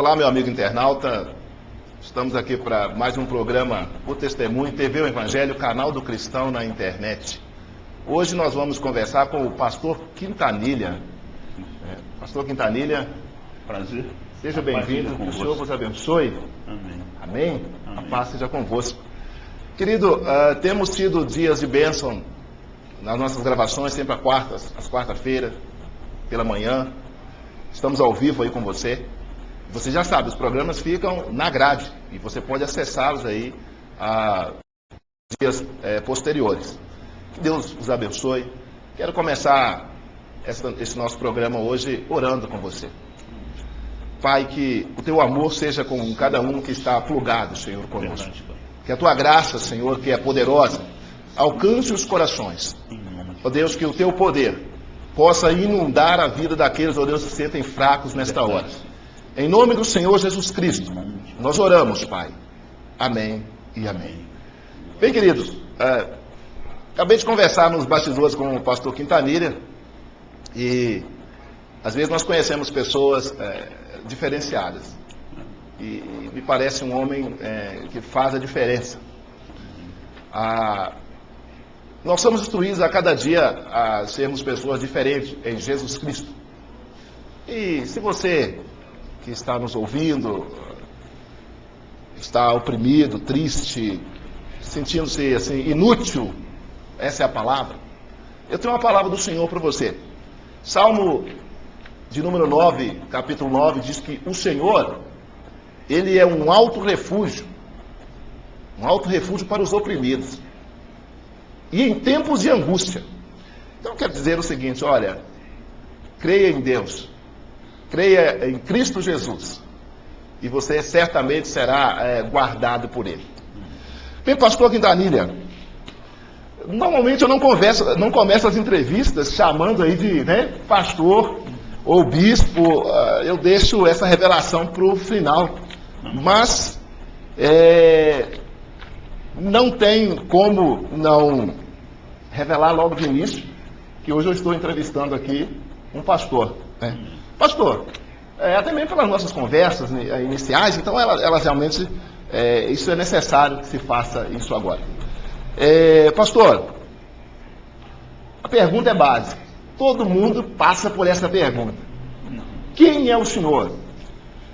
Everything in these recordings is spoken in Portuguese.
Olá, meu amigo internauta. Estamos aqui para mais um programa O Testemunho, TV O Evangelho, canal do cristão na internet. Hoje nós vamos conversar com o pastor Quintanilha. Pastor Quintanilha, prazer. Seja bem-vindo, que o Senhor vos abençoe. Amém. Amém? Amém. A paz seja convosco. Querido, temos tido dias de bênção nas nossas gravações, sempre às quarta-feiras, pela manhã. Estamos ao vivo aí com você. Você já sabe, os programas ficam na grade e você pode acessá-los aí a dias posteriores. Que Deus os abençoe. Quero começar esse nosso programa hoje orando com você. Pai, que o teu amor seja com cada um que está plugado, Senhor, conosco. Que a tua graça, Senhor, que é poderosa, alcance os corações. Ó Deus, que o teu poder possa inundar a vida daqueles, ó Deus, que se sentem fracos nesta hora. Em nome do Senhor Jesus Cristo, nós oramos, Pai. Amém e amém. Bem, queridos, acabei de conversar nos bastidores com o pastor Quintanilha e às vezes nós conhecemos pessoas diferenciadas e me parece um homem que faz a diferença. Nós somos instruídos a cada dia a sermos pessoas diferentes em Jesus Cristo. E se você que está nos ouvindo está oprimido, triste, sentindo-se assim inútil, essa é a palavra. Eu tenho uma palavra do Senhor para você. Salmo de número 9, capítulo 9, diz que o Senhor, Ele é um alto refúgio para os oprimidos. E em tempos de angústia. Então quero dizer o seguinte, olha, creia em Deus, creia em Cristo Jesus, e você certamente será guardado por Ele. Bem, pastor Quintanilha, normalmente eu não começo as entrevistas chamando aí de pastor ou bispo, eu deixo essa revelação para o final, mas não tem como não revelar logo de início que hoje eu estou entrevistando aqui um pastor. Pastor, até mesmo pelas nossas conversas iniciais, então elas realmente, isso é necessário que se faça isso agora. Pastor, a pergunta é básica. Todo mundo passa por essa pergunta. Quem é o senhor?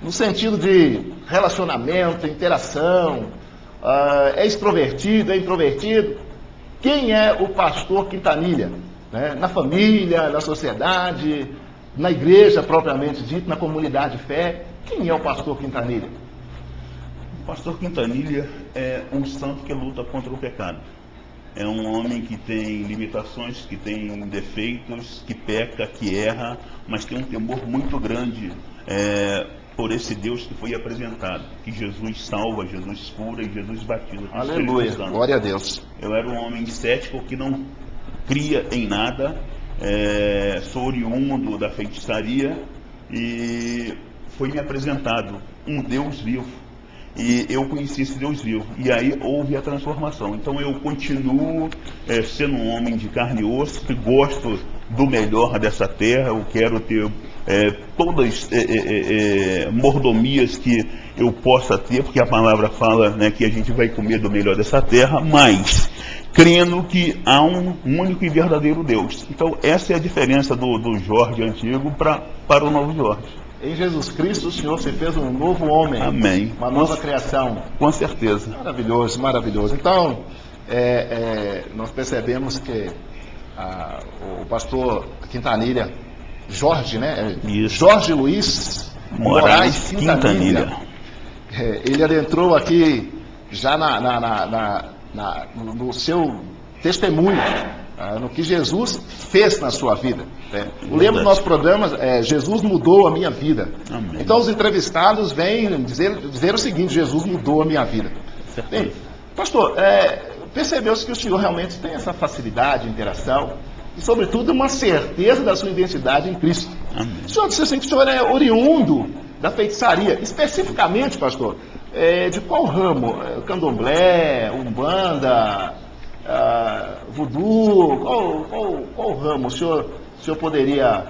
No sentido de relacionamento, interação, é extrovertido, é introvertido? Quem é o pastor Quintanilha? Na família, na sociedade, na igreja propriamente dita, na comunidade de fé. Quem é o pastor Quintanilha? O pastor Quintanilha é um santo que luta contra o pecado. É um homem que tem limitações, que tem defeitos, que peca, que erra, mas tem um temor muito grande por esse Deus que foi apresentado, que Jesus salva, Jesus cura e Jesus batiza. Aleluia, glória a Deus. Eu era um homem cético que não cria em nada, sou oriundo da feitiçaria e foi me apresentado um Deus vivo. E eu conheci esse Deus vivo. E aí houve a transformação. Então eu continuo sendo um homem de carne e osso, que gosto do melhor dessa terra. Eu quero ter todas mordomias que eu possa ter, porque a palavra fala que a gente vai comer do melhor dessa terra, mas crendo que há um único e verdadeiro Deus. Então essa é a diferença do Jorge antigo para o novo Jorge. Em Jesus Cristo, o Senhor se fez um novo homem. Amém. Uma nova criação. Com certeza. Maravilhoso, maravilhoso. Então, nós percebemos que o pastor Quintanilha, Jorge, Isso. Jorge Luiz Moraes Quintanilha. Ele adentrou aqui já no seu testemunho, no que Jesus fez na sua vida. O lema do nosso programa Jesus mudou a minha vida. Amém. Então os entrevistados vêm dizer o seguinte: Jesus mudou a minha vida. Bem, pastor, percebeu-se que o senhor realmente tem essa facilidade de interação e, sobretudo, uma certeza da sua identidade em Cristo. Amém. O senhor disse assim que o senhor é oriundo da feitiçaria. Especificamente, pastor, de qual ramo? Candomblé, Umbanda, voodoo? Qual ramo? O senhor poderia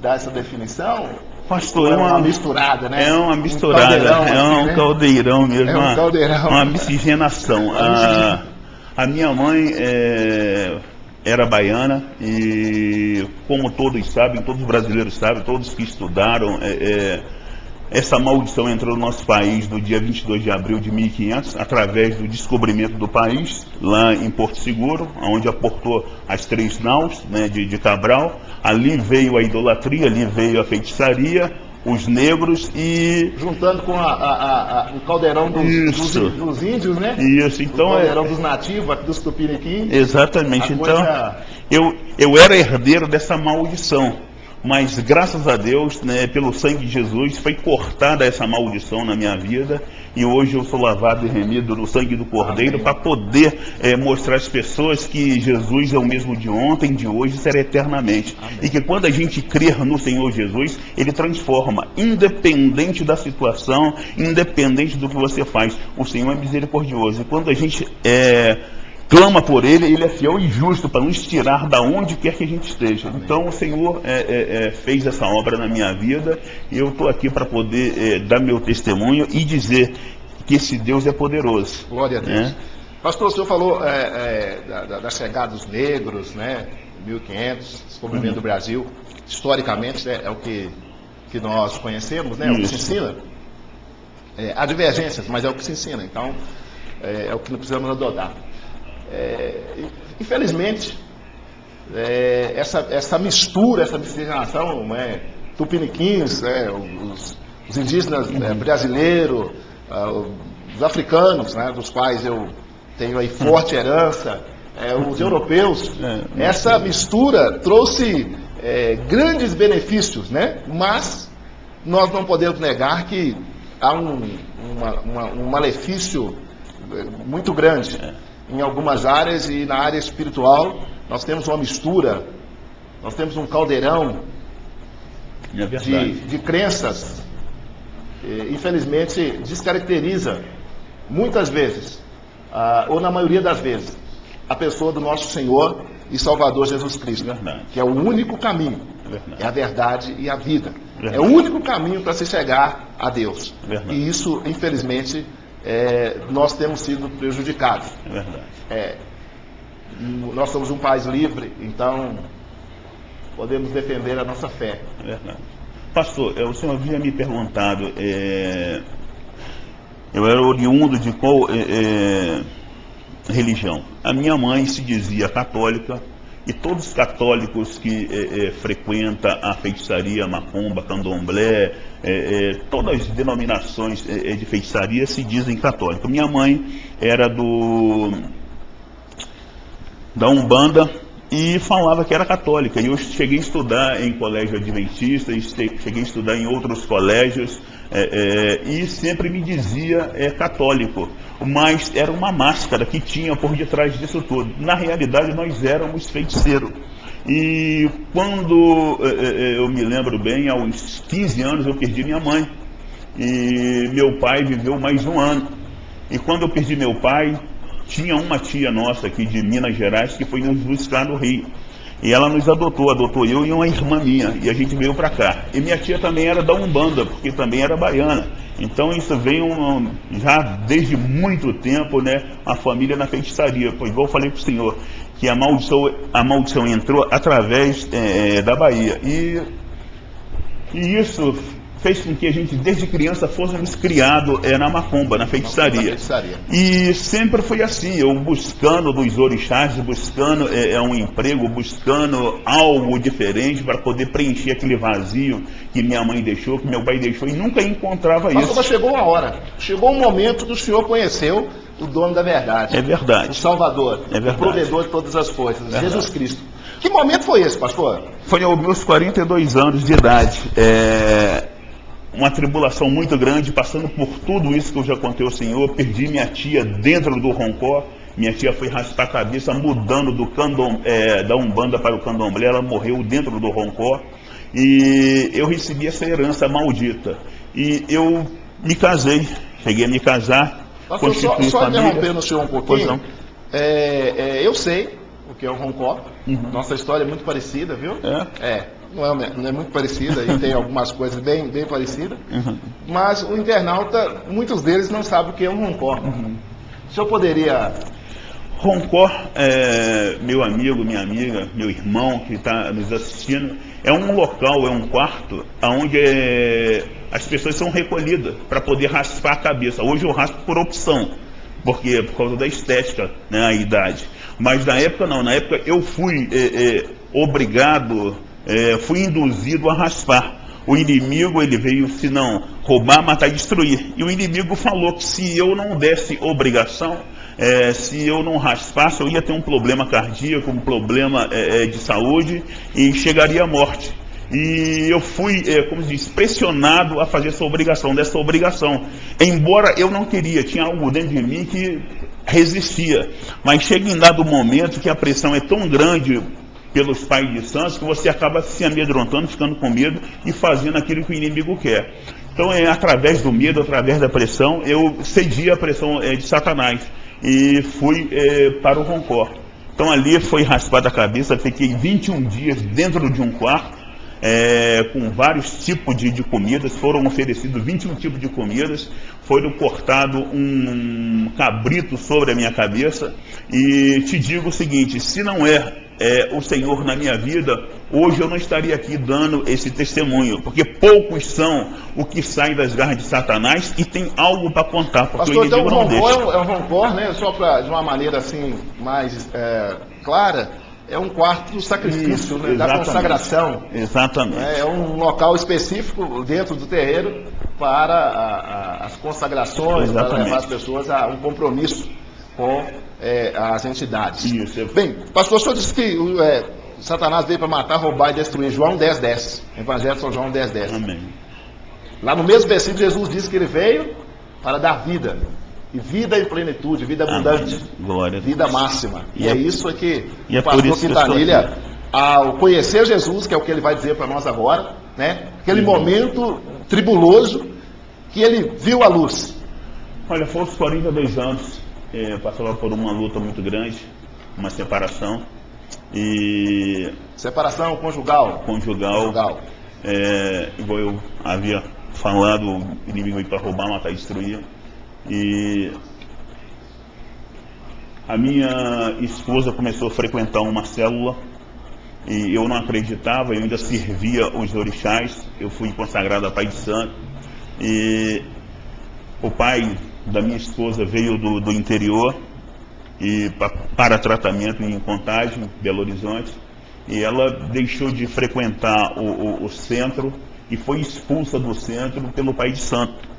dar essa definição? Pastor, é uma misturada, né? É uma misturada, um caldeirão mesmo. É um caldeirão. Uma miscigenação. A minha mãe era baiana e, como todos sabem, todos os brasileiros sabem, todos que estudaram, essa maldição entrou no nosso país no dia 22 de abril de 1500, através do descobrimento do país, lá em Porto Seguro, onde aportou as 3 naus, né, de Cabral. Ali veio a idolatria, ali veio a feitiçaria, os negros e... juntando com o caldeirão dos índios, né? Isso, então... O caldeirão dos nativos, dos tupiniquim. Exatamente, então eu era herdeiro dessa maldição. Mas graças a Deus, né, pelo sangue de Jesus, foi cortada essa maldição na minha vida. E hoje eu sou lavado e remido no sangue do Cordeiro para poder mostrar às pessoas que Jesus é o mesmo de ontem, de hoje e será eternamente. Amém. E que quando a gente crer no Senhor Jesus, Ele transforma, independente da situação, independente do que você faz. O Senhor é misericordioso. E quando a gente clama por Ele, Ele é fiel e justo para nos tirar da onde quer que a gente esteja. Amém. Então o Senhor fez essa obra na minha vida e eu estou aqui para poder dar meu testemunho e dizer que esse Deus é poderoso. Glória a Deus. Pastor, o senhor falou da chegada dos negros, né, 1500, descobrimento do Brasil. Historicamente, né, é o que nós conhecemos, né, é o que se ensina. Há divergências, mas é o que se ensina. Então, é o que não precisamos adotar. Infelizmente, essa mistura, essa miscigenação, tupiniquins, os indígenas brasileiros, os africanos, né, dos quais eu tenho aí forte herança, os europeus, essa mistura trouxe grandes benefícios, né? Mas nós não podemos negar que há um malefício muito grande em algumas áreas, e na área espiritual nós temos uma mistura, nós temos um caldeirão de crenças, infelizmente descaracteriza muitas vezes, ou na maioria das vezes, a pessoa do nosso Senhor e Salvador Jesus Cristo, que é o único caminho, é a verdade e a vida, é o único caminho para se chegar a Deus, e isso infelizmente nós temos sido prejudicados. Nós somos um país livre, então podemos defender a nossa fé. Pastor, o senhor havia me perguntado, eu era oriundo de qual religião? A minha mãe se dizia católica, e todos os católicos que frequentam a feitiçaria, macumba, candomblé, todas as denominações de feitiçaria se dizem católicos. Minha mãe era da Umbanda e falava que era católica. E eu cheguei a estudar em colégio adventista, cheguei a estudar em outros colégios, e sempre me dizia católico. Mas era uma máscara que tinha por detrás disso tudo. Na realidade, nós éramos feiticeiros. E quando eu me lembro bem, aos 15 anos eu perdi minha mãe. E meu pai viveu mais 1 ano. E quando eu perdi meu pai, tinha uma tia nossa aqui de Minas Gerais que foi nos buscar no Rio. E ela nos adotou eu e uma irmã minha, e a gente veio para cá. E minha tia também era da Umbanda, porque também era baiana. Então isso veio já desde muito tempo, né, a família na feitiçaria. Pois igual eu falei para o senhor, que a maldição entrou através da Bahia. E isso fez com que a gente, desde criança, fôssemos criados na macumba, na feitiçaria. E sempre foi assim, eu buscando dos orixás, buscando um emprego, buscando algo diferente para poder preencher aquele vazio que minha mãe deixou, que meu pai deixou, e nunca encontrava isso. Mas chegou uma hora, chegou um momento que o senhor conheceu o dono da verdade. É verdade. O Salvador, o provedor de todas as coisas, Jesus Cristo. Que momento foi esse, pastor? Foi aos meus 42 anos de idade. Uma tribulação muito grande, passando por tudo isso que eu já contei ao senhor. Perdi minha tia dentro do Roncó. Minha tia foi raspar a cabeça, mudando da Umbanda para o Candomblé. Ela morreu dentro do Roncó. E eu recebi essa herança maldita. E eu me casei, cheguei a me casar. Pastor, só interrompendo o senhor um pouquinho. Eu sei o que é o Roncó. Nossa história é muito parecida, viu? não é muito parecida, e tem algumas coisas bem parecidas, mas o internauta, muitos deles não sabem o que é um Roncor. O senhor poderia... Roncor, meu amigo, minha amiga, meu irmão que está nos assistindo, é um local, é um quarto onde as pessoas são recolhidas para poder raspar a cabeça. Hoje eu raspo por opção, porque por causa da estética, né, a idade. Mas na época não, na época eu fui obrigado, fui induzido a raspar. O inimigo, ele veio, se não roubar, matar e destruir. E o inimigo falou que se eu não desse obrigação, se eu não raspasse, eu ia ter um problema cardíaco, um problema de saúde e chegaria à morte. E eu fui, como se diz, pressionado a fazer dessa obrigação. Embora eu não queria, tinha algo dentro de mim que resistia. Mas chega em dado momento que a pressão é tão grande pelos pais de santos que você acaba se amedrontando, ficando com medo e fazendo aquilo que o inimigo quer. Então, através do medo, através da pressão, eu cedi à pressão de Satanás e fui para o Roncor. Então, ali foi raspada a cabeça, fiquei 21 dias dentro de um quarto, com vários tipos de comidas, foram oferecidos 21 tipos de comidas, foi cortado um cabrito sobre a minha cabeça, e te digo o seguinte, se não o Senhor na minha vida, hoje eu não estaria aqui dando esse testemunho, porque poucos são o que sai das garras de Satanás e tem algo para contar, porque Pastor, o inimigo então, não deixa. É um Roncor, né? Só de uma maneira assim mais clara, é um quarto do sacrifício, né? Da consagração. Exatamente. É um local específico dentro do terreiro para as consagrações, para levar as pessoas a um compromisso com as entidades. Isso. Bem, pastor, o senhor disse que Satanás veio para matar, roubar e destruir. João 10:10. Evangelho de São João 10:10. Amém. Lá no mesmo versículo, Jesus disse que ele veio para dar vida. E vida em plenitude, vida abundante. Glória a Deus. Vida máxima. E é isso que e o pastor Quintanilha, ao conhecer Jesus, que é o que ele vai dizer para nós agora, né? Aquele momento tribuloso que ele viu a luz. Olha, foi aos 42 anos, passava por uma luta muito grande, uma separação. E separação conjugal. Igual eu havia falado, o inimigo veio para roubar, matar e destruir. E a minha esposa começou a frequentar uma célula e eu não acreditava, eu ainda servia os orixás, eu fui consagrado a Pai de Santo. E o pai da minha esposa veio do interior e para tratamento em Contagem, Belo Horizonte, e ela deixou de frequentar o centro e foi expulsa do centro pelo Pai de Santo.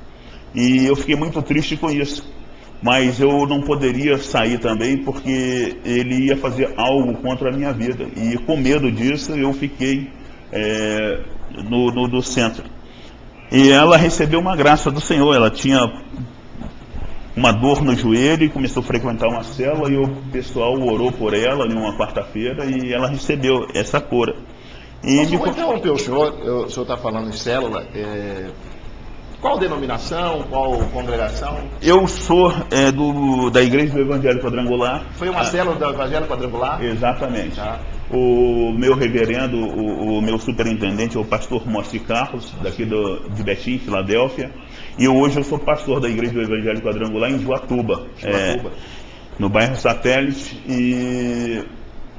E eu fiquei muito triste com isso, mas eu não poderia sair também porque ele ia fazer algo contra a minha vida, e com medo disso eu fiquei no centro. E ela recebeu uma graça do Senhor, ela tinha uma dor no joelho e começou a frequentar uma célula, e o pessoal orou por ela em uma quarta-feira e ela recebeu essa cura. E vou interromper o senhor está falando em célula, qual denominação, qual congregação? Eu sou da Igreja do Evangelho Quadrangular. Foi uma célula do Evangelho Quadrangular? Exatamente. Tá. O meu reverendo, o meu superintendente é o pastor Moacir Carlos, daqui de Betim, Filadélfia. E hoje eu sou pastor da Igreja do Evangelho Quadrangular em Juatuba. No bairro Satélite.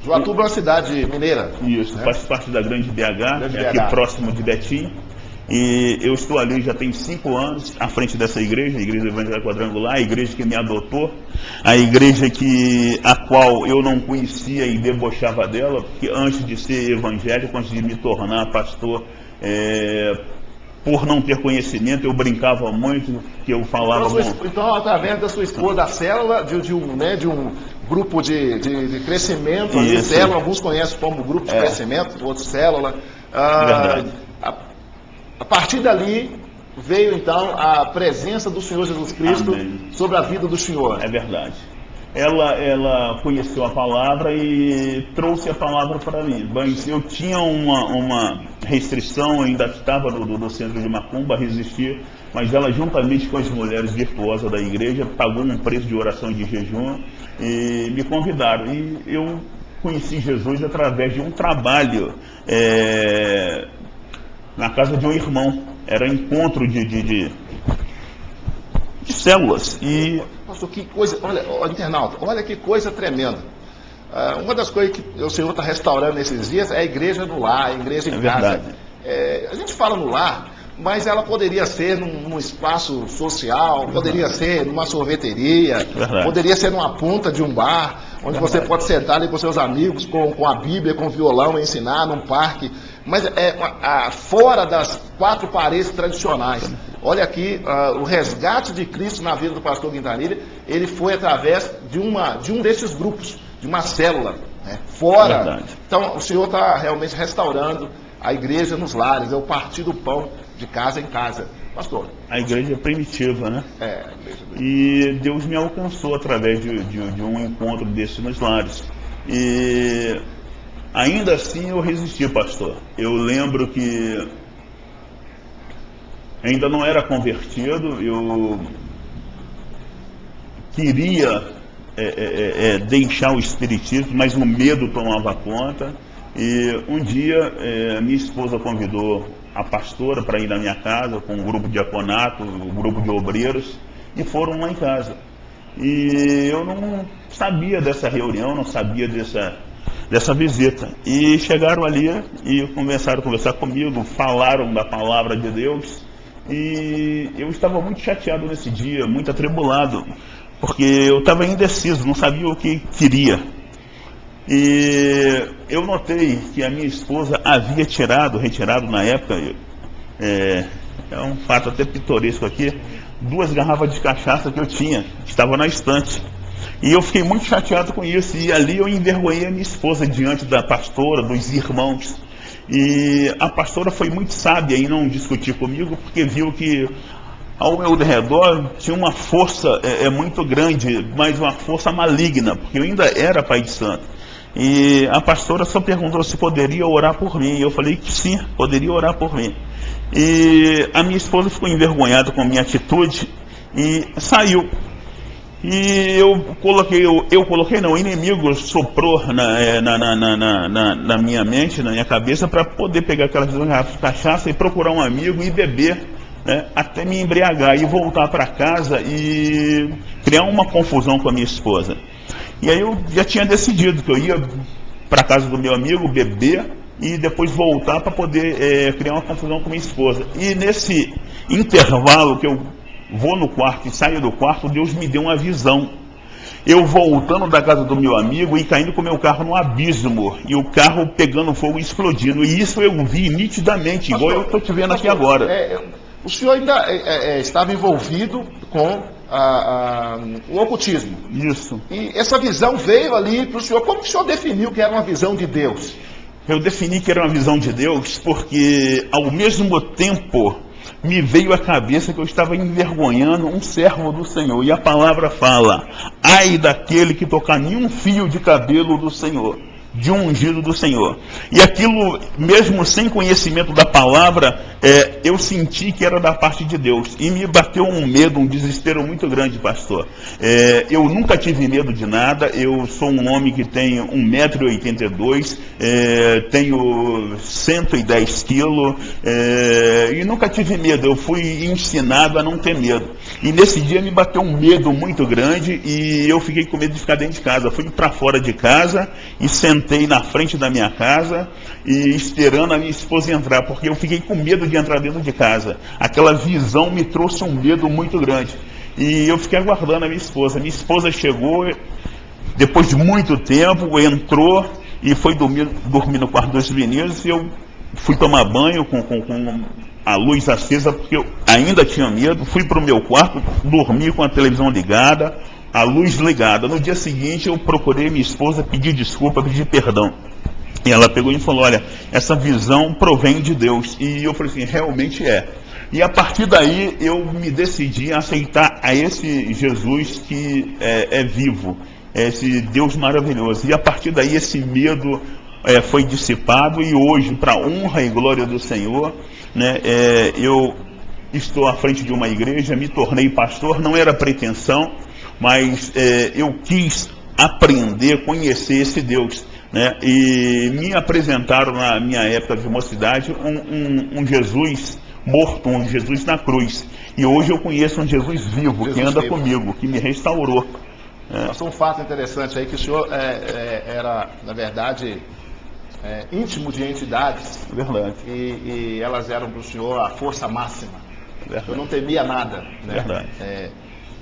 Juatuba é uma cidade mineira. Isso, faz parte da Grande BH, aqui próximo de Betim. E eu estou ali já tem 5 anos à frente dessa igreja, a Igreja do Evangelho Quadrangular, a igreja que me adotou, a igreja a qual eu não conhecia e debochava dela, porque antes de ser evangélico, antes de me tornar pastor, por não ter conhecimento, eu brincava muito, que eu falava... Então, através da sua esposa, da célula, de um grupo de crescimento, célula, alguns conhecem como grupo de crescimento, outros célula. Verdade. A partir dali veio então a presença do Senhor Jesus Cristo. Amém. Sobre a vida do Senhor. É verdade. Ela conheceu a palavra e trouxe a palavra para mim. Mas eu tinha uma restrição, ainda estava no centro de Macumba, resistir, mas ela, juntamente com as mulheres virtuosas da igreja, pagou um preço de oração e de jejum e me convidaram. E eu conheci Jesus através de um trabalho na casa de um irmão. Era encontro de células. E pastor, que coisa, olha, internauta, olha que coisa tremenda. Uma das coisas que o Senhor está restaurando nesses dias é a igreja no lar, a igreja em casa. A gente fala no lar, mas ela poderia ser num espaço social, poderia ser numa sorveteria, poderia ser numa ponta de um bar, onde você pode sentar ali com seus amigos, com a Bíblia, com o violão, ensinar num parque, mas fora das quatro paredes tradicionais. Olha aqui, o resgate de Cristo na vida do pastor Quintanilha, ele foi através de um desses grupos, de uma célula, né? Fora. Então, o Senhor está realmente restaurando a igreja nos lares, é o partir do pão de casa em casa. Pastor. A igreja primitiva, né? A igreja primitiva. E Deus me alcançou através de um encontro desse nos lares. E ainda assim eu resisti, pastor. Eu lembro que ainda não era convertido, eu queria deixar o espiritismo, mas o medo tomava conta. E um dia minha esposa convidou a pastora para ir na minha casa com um grupo de diaconato, um grupo de obreiros, e foram lá em casa. E eu não sabia dessa reunião, não sabia dessa visita. E chegaram ali e começaram a conversar comigo, falaram da palavra de Deus. E eu estava muito chateado nesse dia, muito atribulado, porque eu estava indeciso, não sabia o que queria. E eu notei que a minha esposa havia retirado na época, é um fato até pitoresco aqui, 2 garrafas de cachaça que eu tinha, que estavam na estante. E eu fiquei muito chateado com isso, e ali eu envergonhei a minha esposa diante da pastora, dos irmãos. E a pastora foi muito sábia em não discutir comigo, porque viu que ao meu redor tinha uma força muito grande, mas uma força maligna, porque eu ainda era pai de santo. E a pastora só perguntou se poderia orar por mim. E eu falei que sim, poderia orar por mim. E a minha esposa ficou envergonhada com a minha atitude e saiu. E o inimigo soprou na minha mente, na minha cabeça, para poder pegar aquelas 2 garrafas de cachaça e procurar um amigo e beber, né, até me embriagar e voltar para casa e criar uma confusão com a minha esposa. E aí eu já tinha decidido que eu ia para a casa do meu amigo beber e depois voltar para poder criar uma confusão com minha esposa. E nesse intervalo que eu vou no quarto e saio do quarto, Deus me deu uma visão. Eu voltando da casa do meu amigo e caindo com o meu carro no abismo, e o carro pegando fogo e explodindo. E isso eu vi nitidamente, igual eu estou te vendo aqui agora. O senhor ainda estava envolvido com o ocultismo. Isso. E essa visão veio ali para o senhor. Como que o senhor definiu que era uma visão de Deus? Eu defini que era uma visão de Deus porque, ao mesmo tempo, me veio à cabeça que eu estava envergonhando um servo do Senhor. E a palavra fala: ai daquele que tocar nenhum fio de cabelo do Senhor, de um ungido do Senhor. E aquilo, mesmo sem conhecimento da palavra, eu senti que era da parte de Deus. E me bateu um medo, um desespero muito grande, pastor. Eu nunca tive medo de nada. Eu sou um homem que tem 1,82 m, tenho 110 quilos, e nunca tive medo. Eu fui ensinado a não ter medo. E nesse dia me bateu um medo muito grande e eu fiquei com medo de ficar dentro de casa. Fui para fora de casa e sentei na frente da minha casa e esperando a minha esposa entrar, porque eu fiquei com medo de entrar dentro de casa. Aquela visão me trouxe um medo muito grande. E eu fiquei aguardando a minha esposa. Minha esposa chegou, depois de muito tempo, entrou e foi dormir no quarto dos meninos. E eu fui tomar banho com a luz acesa, porque eu ainda tinha medo. Fui para o meu quarto, dormi com a televisão ligada, a luz ligada. No dia seguinte eu procurei minha esposa, pedi desculpa, pedi perdão. E ela pegou e falou: olha, essa visão provém de Deus. E eu falei assim: realmente é. E a partir daí eu me decidi a aceitar a esse Jesus que é vivo, esse Deus maravilhoso. E a partir daí esse medo foi dissipado, e hoje, para a honra e glória do Senhor, né, eu estou à frente de uma igreja, me tornei pastor. Não era pretensão, mas eu quis aprender, conhecer esse Deus. né? E me apresentaram na minha época de mocidade um Jesus morto, um Jesus na cruz. E hoje eu conheço um Jesus vivo, que anda comigo, que me restaurou. Passou um fato interessante aí, que o senhor era, na verdade, íntimo de entidades. Verdade. E elas eram para o senhor a força máxima. Verdade. Eu não temia nada, né? Verdade.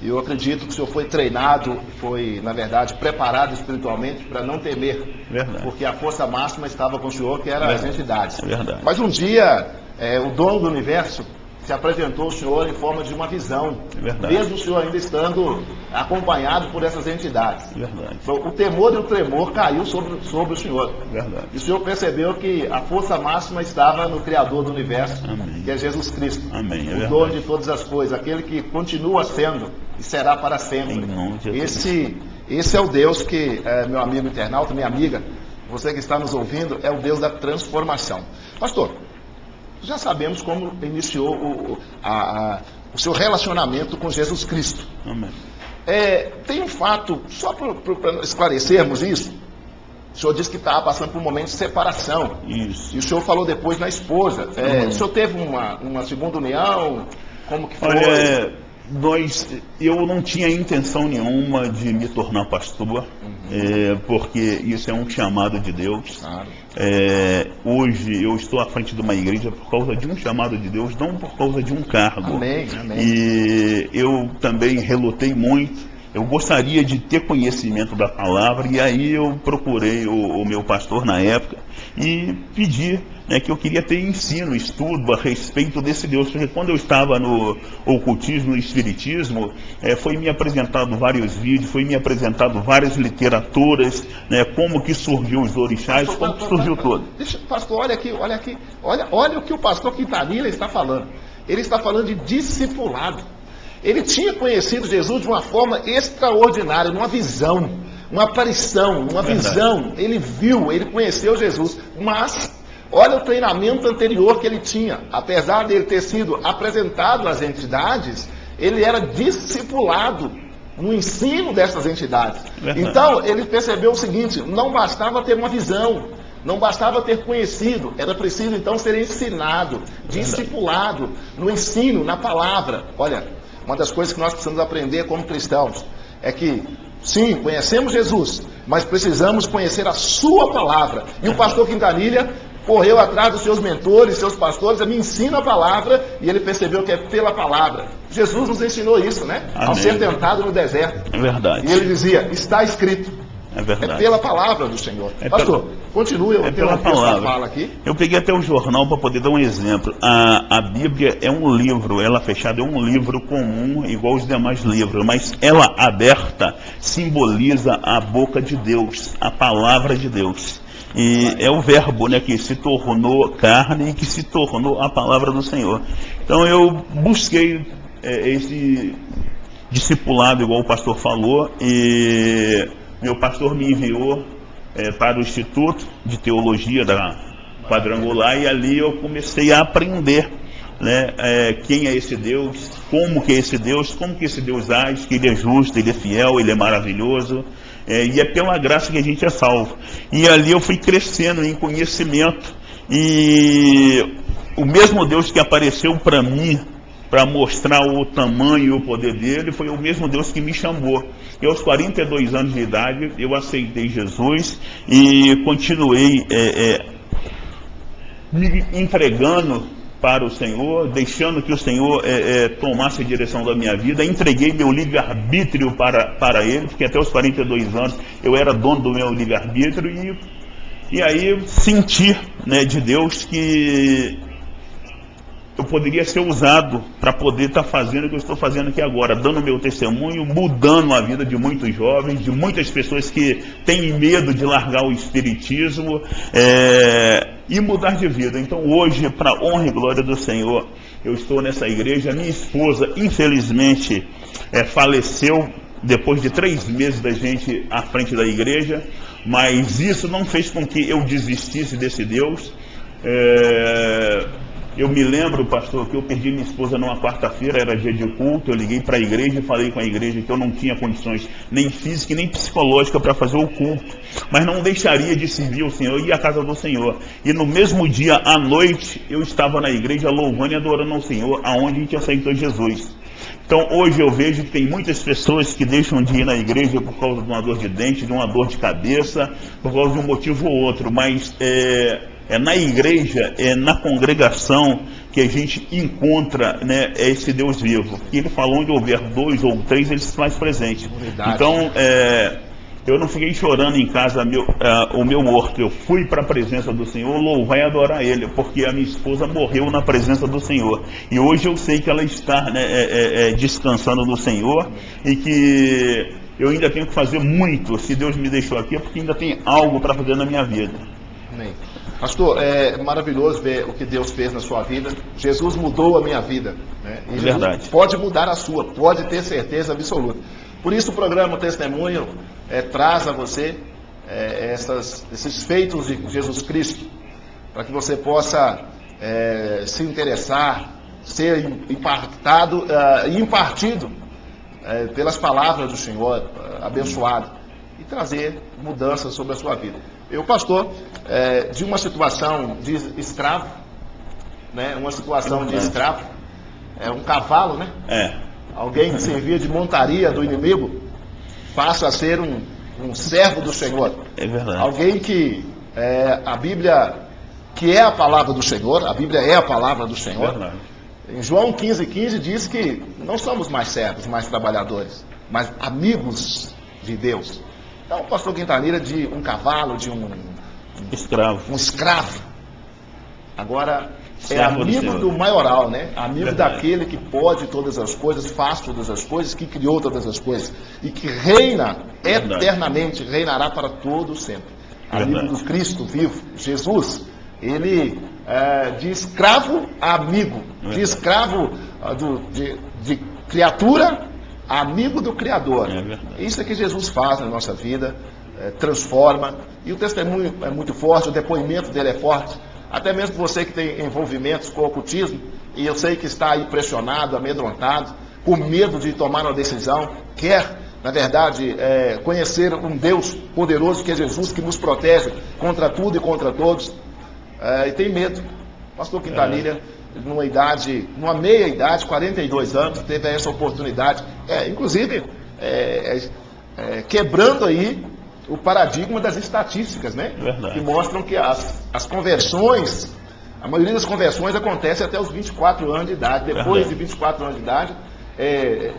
E eu acredito que o senhor foi treinado, foi, na verdade, preparado espiritualmente para não temer. Verdade. Porque a força máxima estava com o senhor, que eram as entidades. Verdade. Mas um dia, o dono do universo se apresentou ao senhor em forma de uma visão. Verdade. Mesmo o senhor ainda estando acompanhado por essas entidades. Verdade. Então, o temor e o tremor caiu sobre o senhor. Verdade. E o senhor percebeu que a força máxima estava no Criador do universo, Amém. que é Jesus Cristo. Amém. O dono de todas as coisas, aquele que continua sendo e será para sempre. Em nome de Jesus. Esse é o Deus que, meu amigo internauta, minha amiga, você que está nos ouvindo, é o Deus da transformação. Pastor, já sabemos como iniciou o seu relacionamento com Jesus Cristo. Amém. Tem um fato, só para esclarecermos isso, o senhor disse que estava passando por um momento de separação. Isso. E o senhor falou depois na esposa. O senhor teve uma segunda união? Como que foi? Olha, eu não tinha intenção nenhuma de me tornar pastor, porque isso é um chamado de Deus. Claro. Hoje eu estou à frente de uma igreja por causa de um chamado de Deus, não por causa de um cargo. Amém, amém. E eu também relutei muito. Eu gostaria de ter conhecimento da palavra, e aí eu procurei o meu pastor na época e pedi, né, que eu queria ter ensino, estudo a respeito desse Deus, porque quando eu estava no ocultismo, no espiritismo, foi me apresentado vários vídeos, foi me apresentado várias literaturas, né, como que surgiu os orixás, como que surgiu tudo. Pastor, olha aqui, olha o que o pastor Quintanilha está falando. Ele está falando de discipulado. Ele tinha conhecido Jesus de uma forma extraordinária, numa visão, uma aparição, uma visão. Ele viu, ele conheceu Jesus. Mas, olha o treinamento anterior que ele tinha. Apesar de ele ter sido apresentado às entidades, ele era discipulado no ensino dessas entidades. Verdade. Então, ele percebeu o seguinte: não bastava ter uma visão, não bastava ter conhecido, era preciso então ser ensinado, discipulado no ensino, na palavra. Olha, uma das coisas que nós precisamos aprender como cristãos é que, sim, conhecemos Jesus, mas precisamos conhecer a sua palavra. E o pastor Quintanilha correu atrás dos seus mentores, seus pastores, me ensina a palavra, e ele percebeu que é pela palavra. Jesus nos ensinou isso, né? Amém. Ao ser tentado no deserto. É verdade. E ele dizia, está escrito. É verdade. É pela palavra do Senhor. Pastor, continue. É pela palavra. Fala aqui. Eu peguei até o jornal para poder dar um exemplo. A Bíblia é um livro, ela fechada é um livro comum, igual os demais livros, mas ela aberta simboliza a boca de Deus, a palavra de Deus. E é o verbo, né, que se tornou carne e que se tornou a palavra do Senhor. Então eu busquei esse discipulado, igual o pastor falou, e meu pastor me enviou para o Instituto de Teologia da Quadrangular, e ali eu comecei a aprender, né, quem é esse Deus, como que é esse Deus, como que esse Deus age, que ele é justo, ele é fiel, ele é maravilhoso, e é pela graça que a gente é salvo. E ali eu fui crescendo em conhecimento, e o mesmo Deus que apareceu para mim, para mostrar o tamanho e o poder dele, foi o mesmo Deus que me chamou. E aos 42 anos de idade, eu aceitei Jesus e continuei me entregando para o Senhor, deixando que o Senhor tomasse a direção da minha vida. Entreguei meu livre-arbítrio para Ele, porque até os 42 anos eu era dono do meu livre-arbítrio, e aí senti, né, de Deus que eu poderia ser usado para poder estar fazendo o que eu estou fazendo aqui agora, dando meu testemunho, mudando a vida de muitos jovens, de muitas pessoas que têm medo de largar o espiritismo e mudar de vida. Então hoje, para a honra e glória do Senhor, eu estou nessa igreja. Minha esposa, infelizmente, faleceu depois de 3 meses da gente à frente da igreja, mas isso não fez com que eu desistisse desse Deus. Eu me lembro, pastor, que eu perdi minha esposa numa quarta-feira, era dia de culto, eu liguei para a igreja e falei com a igreja que eu não tinha condições nem física nem psicológica para fazer o culto, mas não deixaria de servir o Senhor e ir à casa do Senhor. E no mesmo dia, à noite, eu estava na igreja louvando e adorando ao Senhor, aonde a gente aceitou Jesus. Então hoje eu vejo que tem muitas pessoas que deixam de ir na igreja por causa de uma dor de dente, de uma dor de cabeça, por causa de um motivo ou outro, mas é na igreja, é na congregação que a gente encontra, né, esse Deus vivo. E ele falou, onde houver 2 ou 3, ele se faz presente. Então, eu não fiquei chorando em casa o meu morto. Eu fui para a presença do Senhor louvar e adorar Ele, porque a minha esposa morreu na presença do Senhor. E hoje eu sei que ela está, né, descansando no Senhor, e que eu ainda tenho que fazer muito. Se Deus me deixou aqui é porque ainda tem algo para fazer na minha vida. Amém. Pastor, é maravilhoso ver o que Deus fez na sua vida. Jesus mudou a minha vida, né? E Jesus Verdade. pode mudar a sua, pode ter certeza absoluta. Por isso o programa Testemunho traz a você esses feitos de Jesus Cristo, para que você possa se interessar, ser impactado e impartido pelas palavras do Senhor, abençoado, e trazer mudanças sobre a sua vida. Eu, pastor, de uma situação de escravo, né, uma situação de escravo, um cavalo, né? Alguém que servia de montaria do inimigo, passa a ser um servo do Senhor. É verdade. Alguém que a Bíblia, que é a palavra do Senhor, a Bíblia é a palavra do Senhor. Verdade. Em João 15,15 diz que não somos mais servos, mais trabalhadores, mas amigos de Deus. Então, o pastor Quintanilha, de um cavalo, de um escravo, agora servo amigo do maioral, né? Amigo Verdade. daquele que pode todas as coisas, faz todas as coisas, que criou todas as coisas e que reina eternamente, reinará para todo sempre. Verdade. Amigo do Cristo vivo, Jesus. Ele de escravo a amigo, de escravo de criatura a amigo do Criador. Isso é que Jesus faz na nossa vida, transforma, e o testemunho é muito forte, o depoimento dele é forte, até mesmo você que tem envolvimentos com o ocultismo, e eu sei que está aí pressionado, amedrontado, com medo de tomar uma decisão, quer, na verdade, conhecer um Deus poderoso que é Jesus, que nos protege contra tudo e contra todos, e tem medo. Pastor Quintanilha, numa meia idade, 42 anos, teve essa oportunidade, inclusive quebrando aí o paradigma das estatísticas, né? Verdade. Que mostram que as conversões, a maioria das conversões acontece até os 24 anos de idade. Depois de 24 anos de idade, é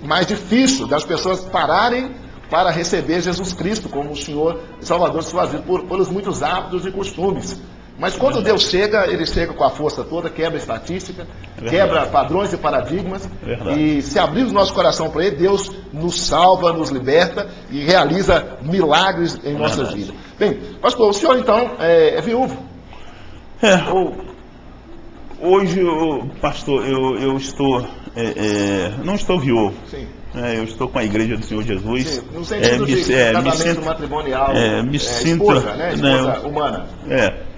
mais difícil das pessoas pararem para receber Jesus Cristo como o Senhor e Salvador de suas vidas, pelos muitos hábitos e costumes. Mas quando Deus chega, Ele chega com a força toda, quebra a estatística, quebra padrões e paradigmas, e se abrir o nosso coração para Ele, Deus nos salva, nos liberta e realiza milagres em nossas vidas. Bem, pastor, o senhor então é viúvo? Hoje, pastor, eu estou, não estou viúvo. Sim. Eu estou com a Igreja do Senhor Jesus. Sim, no sentido de casamento matrimonial, esposa, né? Esposa humana.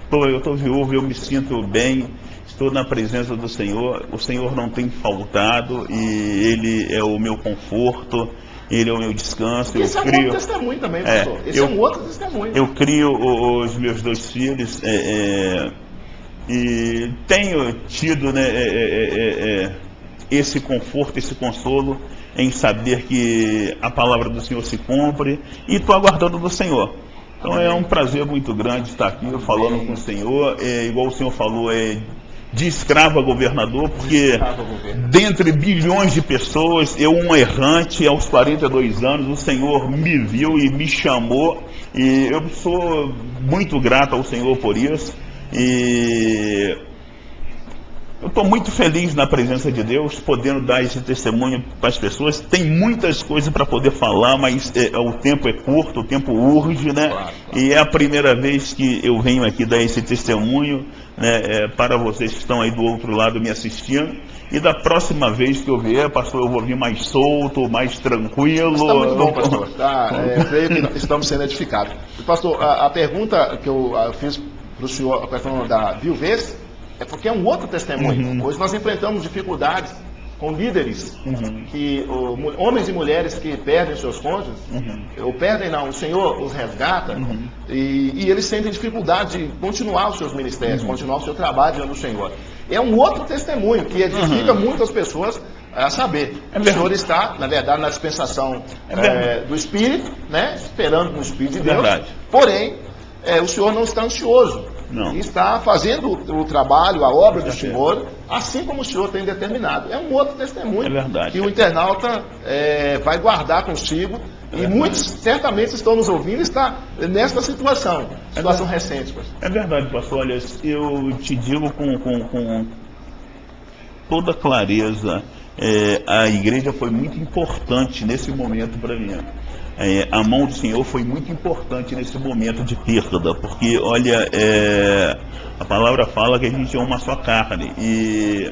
Eu estou viúvo, eu me sinto bem, estou na presença do Senhor, o Senhor não tem faltado e Ele é o meu conforto, Ele é o meu descanso. Esse é um outro testemunho também, pastor. Esse é um outro testemunho. Eu crio os meus 2 filhos e tenho tido, né, esse conforto, esse consolo em saber que a palavra do Senhor se cumpre e estou aguardando do Senhor. Então é um prazer muito grande estar aqui falando com o Senhor, igual o Senhor falou, de escravo a governador, porque dentre bilhões de pessoas, eu um errante, aos 42 anos, o Senhor me viu e me chamou, e eu sou muito grato ao Senhor por isso, e eu estou muito feliz na presença de Deus, podendo dar esse testemunho para as pessoas. Tem muitas coisas para poder falar, mas o tempo é curto, o tempo urge, né? Claro. E é a primeira vez que eu venho aqui dar esse testemunho, né, para vocês que estão aí do outro lado me assistindo. E da próxima vez que eu vier, pastor, eu vou vir mais solto, mais tranquilo. Está muito bom, pastor. Creio que estamos sendo edificados. Pastor, a pergunta que eu fiz para o senhor, a questão da viuvez, É porque é um outro testemunho. Hoje nós enfrentamos dificuldades com líderes, homens e mulheres que perdem seus cônjuges, ou perdem não, o Senhor os resgata, e eles sentem dificuldade de continuar os seus ministérios, continuar o seu trabalho diante do Senhor. É um outro testemunho que edifica muitas pessoas a saber. O Senhor está, na verdade, na dispensação do Espírito, né, esperando no Espírito de Deus, porém, o Senhor não está ansioso. E está fazendo o trabalho, a obra do Senhor, assim como o Senhor tem determinado. É um outro testemunho que o internauta vai guardar consigo. E muitos certamente estão nos ouvindo e está nesta situação recente. Pastor. É verdade, pastor. Olha, eu te digo com toda clareza, a igreja foi muito importante nesse momento para mim. A mão do Senhor foi muito importante nesse momento de perda, porque, olha, a palavra fala que a gente é uma só carne, e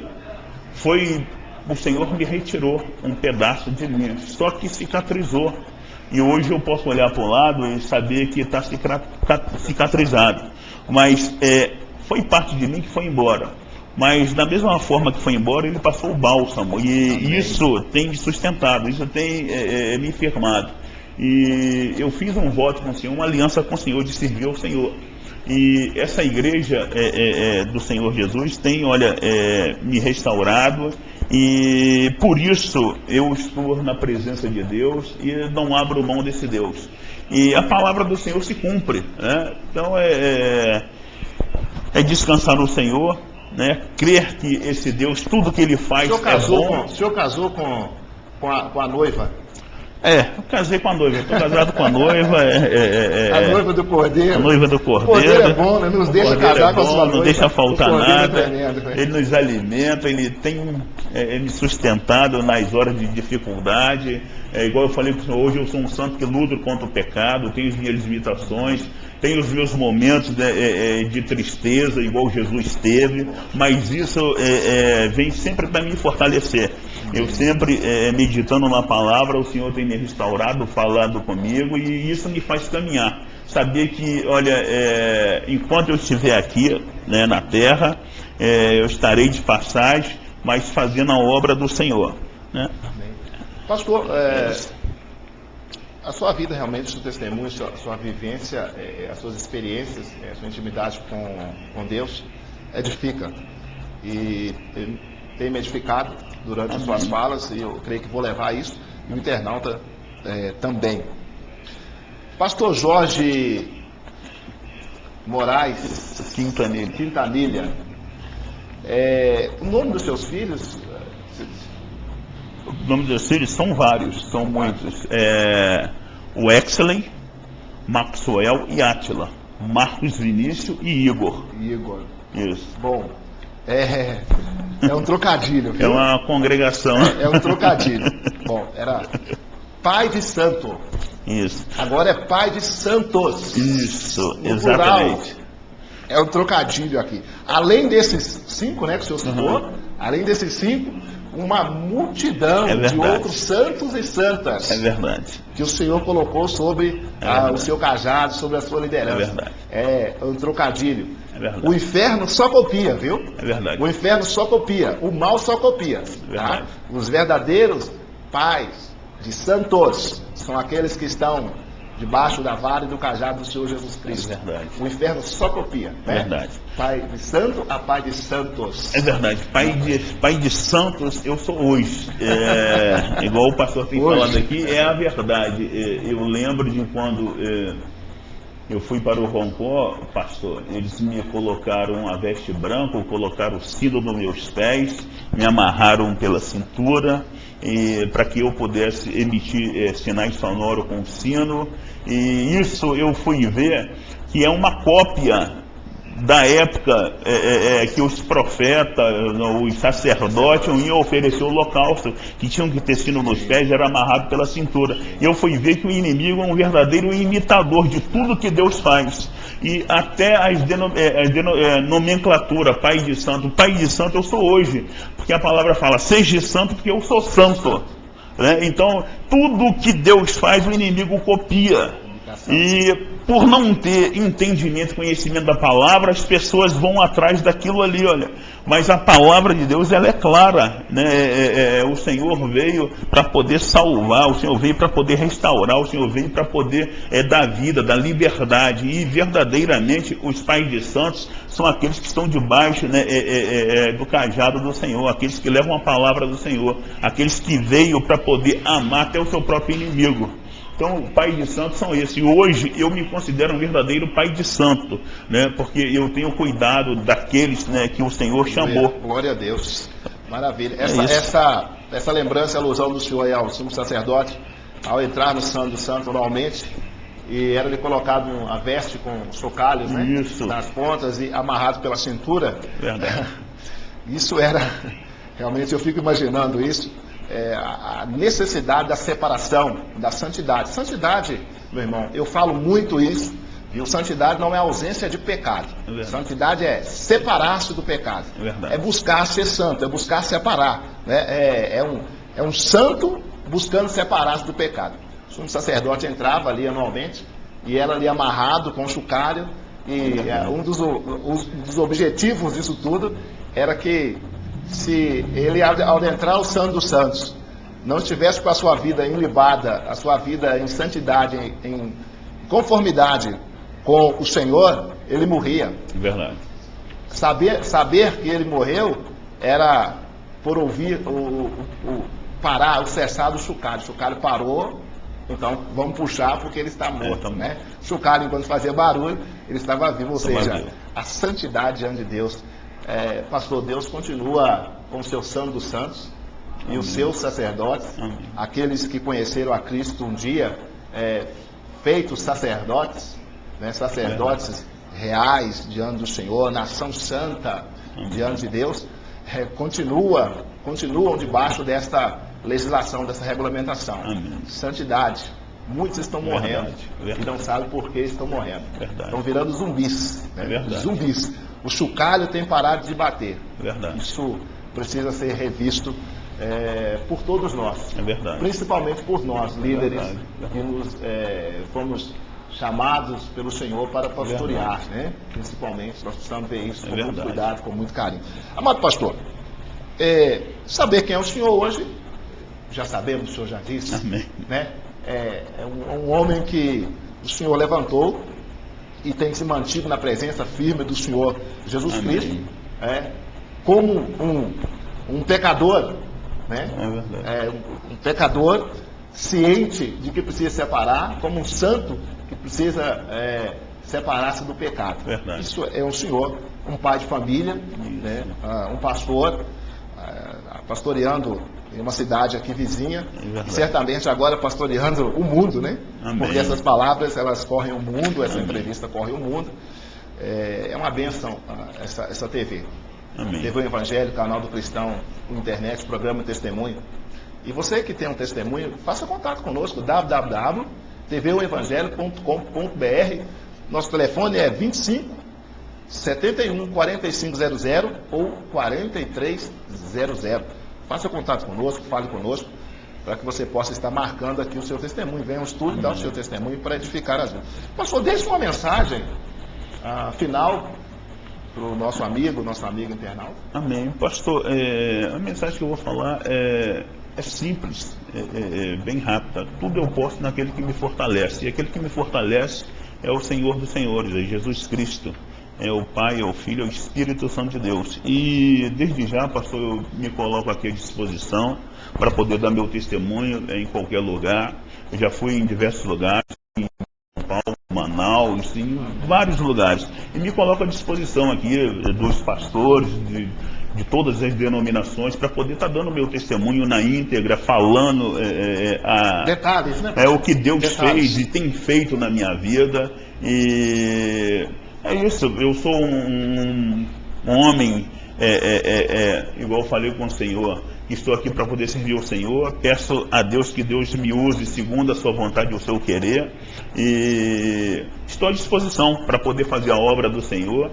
o Senhor me retirou um pedaço de mim, só que cicatrizou, e hoje eu posso olhar para o lado e saber que está cicatrizado, mas foi parte de mim que foi embora. Mas da mesma forma que foi embora, ele passou o bálsamo, e isso tem me sustentado, isso tem me firmado. E eu fiz um voto com o Senhor, uma aliança com o Senhor, de servir ao Senhor. E essa igreja do Senhor Jesus tem, olha, me restaurado, e por isso eu estou na presença de Deus e não abro mão desse Deus. E a palavra do Senhor se cumpre, né? Então é descansar no Senhor, né? Crer que esse Deus, tudo que Ele faz é bom. O senhor casou com a noiva? Eu casei com a noiva, estou casado com a noiva. A noiva do Cordeiro. A noiva do Cordeiro. O Cordeiro é bom, né? Nos deixa casar com a sua noiva. Não deixa faltar nada. Tremendo, ele nos alimenta, ele tem me sustentado nas horas de dificuldade. Igual eu falei com o senhor, hoje eu sou um santo que luto contra o pecado, tenho as minhas limitações, tenho os meus momentos de tristeza, igual Jesus teve, mas isso vem sempre para me fortalecer. Eu sempre, meditando na palavra, o Senhor tem me restaurado, falado comigo, e isso me faz caminhar. Saber que, olha, enquanto eu estiver aqui, né, na terra, eu estarei de passagem, mas fazendo a obra do Senhor, né? Amém. Pastor, a sua vida realmente, o seu testemunho, a sua vivência, as suas experiências, a sua intimidade com Deus, edifica. E tem me edificado durante as suas falas, e eu creio que vou levar isso, e o internauta também. Pastor Jorge Moraes Quintanilha, o nome dos seus filhos? O nome dos filhos são vários, são muitos. O Exley, Maxwell e Átila. Marcos, Vinícius e Igor. Isso. Bom, é um trocadilho, viu? É uma congregação. É um trocadilho. Bom, era Pai de Santo. Isso. Agora é Pai de Santos. Isso, no exatamente. Plural. É um trocadilho aqui. Além desses 5, né, que o senhor citou, além desses 5, uma multidão de outros santos e santas. É verdade. Que o Senhor colocou sobre o seu cajado, sobre a sua liderança. É verdade. É um trocadilho. É verdade. O inferno só copia, viu? É verdade. O inferno só copia. O mal só copia. É verdade. Tá? Os verdadeiros pais de santos são aqueles que estão debaixo da vara e do cajado do Senhor Jesus Cristo. É verdade. O inferno só copia. É verdade. Pai de santo a pai de santos. É verdade. Pai de santos eu sou hoje. Igual o pastor tem falado aqui, é a verdade. Eu lembro de quando eu fui para o Roncó, pastor, eles me colocaram a veste branca, colocaram o sino nos meus pés, me amarraram pela cintura, para que eu pudesse emitir sinais sonoros com o sino, e isso eu fui ver que é uma cópia da época que os profetas, os sacerdotes iam oferecer o holocausto, que tinham que ter sino nos pés, era amarrado pela cintura. E eu fui ver que o inimigo é um verdadeiro imitador de tudo que Deus faz. E até as nomenclatura, pai de santo eu sou hoje, porque a palavra fala, seja santo porque eu sou santo, né? Então tudo que Deus faz o inimigo copia. E por não ter entendimento, conhecimento da palavra, as pessoas vão atrás daquilo ali, olha. Mas a palavra de Deus, ela é clara, né? O Senhor veio para poder salvar, o Senhor veio para poder restaurar, o Senhor veio para poder dar vida, dar liberdade. E verdadeiramente os pais de santos são aqueles que estão debaixo, né, do cajado do Senhor, aqueles que levam a palavra do Senhor, aqueles que veio para poder amar até o seu próprio inimigo. Então, pais de santo são esses. E hoje eu me considero um verdadeiro pai de santo, né? Porque eu tenho cuidado daqueles, né, que o Senhor chamou. Glória a Deus. Maravilha. Essa lembrança, alusão do senhor aí ao sumo sacerdote, ao entrar no Santo dos Santos normalmente, e era-lhe colocado a veste com chocalhos, né? Isso. Nas pontas e amarrado pela cintura. Verdade. Isso era, realmente eu fico imaginando isso. A necessidade da separação, da santidade. Santidade, meu irmão, eu falo muito isso, viu? Santidade não é ausência de pecado. Santidade é separar-se do pecado. É buscar ser santo, é buscar separar, né? É um santo buscando separar-se do pecado. O sumo sacerdote entrava ali anualmente e era ali amarrado com chocalho, e um dos objetivos disso tudo era que, se ele, ao entrar o Santo dos Santos, não estivesse com a sua vida ilibada, a sua vida em santidade, em conformidade com o Senhor, ele morria. Verdade. Saber que ele morreu era por ouvir parar, o cessar do chocalho. O chocalho parou, então vamos puxar porque ele está morto, né? Chocalho, enquanto fazia barulho, ele estava vivo. Ou seja, a santidade diante de Deus. Pastor, Deus continua com o seu Santo dos Santos. Amém. E os seus sacerdotes. Amém. Aqueles que conheceram a Cristo um dia, feitos sacerdotes, né, sacerdotes reais diante do Senhor, nação santa. Amém. Diante de Deus, continuam debaixo desta legislação, dessa regulamentação. Amém. Santidade. Muitos estão morrendo e não sabem por que estão morrendo. Estão virando zumbis. Né? Zumbis. O chocalho tem parado de bater. Isso precisa ser revisto por todos nós. Principalmente por nós, líderes, que fomos chamados pelo Senhor para pastorear. Né? Principalmente, nós precisamos ver isso com muito cuidado, com muito carinho. Amado pastor, saber quem é o Senhor hoje, já sabemos, o Senhor já disse. Amém. Né? É um homem que o Senhor levantou e tem se mantido na presença firme do Senhor Jesus Amém. Cristo, como um pecador, né? Um pecador ciente de que precisa separar, como um santo que precisa separar-se do pecado. Isso é um senhor, um pai de família, né? Um pastor, pastoreando em uma cidade aqui vizinha, e certamente agora pastoreando o mundo, né? Amém. Porque essas palavras, elas correm o mundo, essa Amém. Entrevista corre o mundo. É uma bênção essa TV. Amém. TV o Evangelho, canal do Cristão, internet, programa Testemunho. E você que tem um testemunho, faça contato conosco, www.tvoevangelho.com.br. Nosso telefone é 25 71 4500 ou 4300. Faça contato conosco, fale conosco, para que você possa estar marcando aqui o seu testemunho. Venha ao estúdio, dar o seu testemunho para edificar as vidas. Pastor, deixe uma mensagem final para o nosso amigo internauta. Amém. Pastor, a mensagem que eu vou falar é simples, bem rápida. Tudo eu posso naquele que me fortalece. E aquele que me fortalece é o Senhor dos Senhores, é Jesus Cristo. É o Pai, é o Filho, é o Espírito Santo de Deus. E desde já, pastor, eu me coloco aqui à disposição para poder dar meu testemunho em qualquer lugar. Eu já fui em diversos lugares, em São Paulo, Manaus, em vários lugares. E me coloco à disposição aqui dos pastores, de todas as denominações, para poder estar dando meu testemunho na íntegra, falando detalhes, né? O que Deus fez e tem feito na minha vida. E é isso, eu sou um homem, igual eu falei com o Senhor, que estou aqui para poder servir ao Senhor. Peço a Deus que Deus me use segundo a sua vontade e o seu querer, e estou à disposição para poder fazer a obra do Senhor,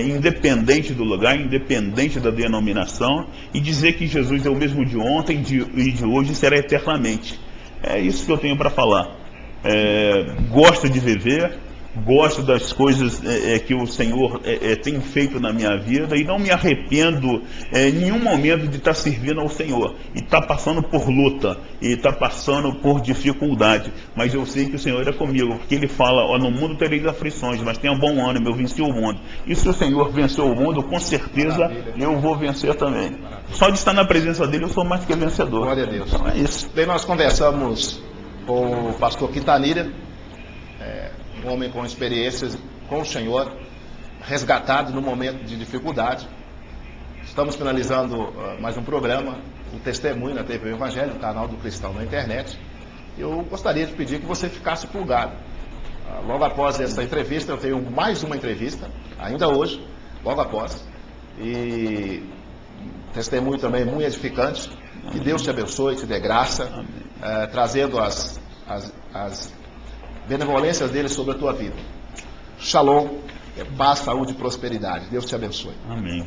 independente do lugar, independente da denominação, e dizer que Jesus é o mesmo de ontem e de hoje, será eternamente. É isso que eu tenho para falar. Gosto de viver, gosto das coisas que o Senhor tem feito na minha vida e não me arrependo em nenhum momento de estar servindo ao Senhor e estar passando por luta e estar passando por dificuldade, mas eu sei que o Senhor é comigo, porque Ele fala, ó, no mundo tereis aflições, mas tenha bom ânimo, eu venci o mundo. E se o Senhor venceu o mundo, com certeza eu vou vencer também. Só de estar na presença dele eu sou mais que vencedor. Glória a Deus. Então é isso. Bem, nós conversamos com o pastor Quintanilha, um homem com experiências com o Senhor, resgatado no momento de dificuldade. Estamos finalizando mais um programa, o Testemunho na TV Evangelho, no canal do Cristão na internet. Eu gostaria de pedir que você ficasse plugado. Logo após essa entrevista, eu tenho mais uma entrevista, ainda hoje, logo após. E testemunho também muito edificante. Que Deus te abençoe, te dê graça, trazendo as benevolências dele sobre a tua vida. Shalom, paz, saúde e prosperidade. Deus te abençoe. Amém.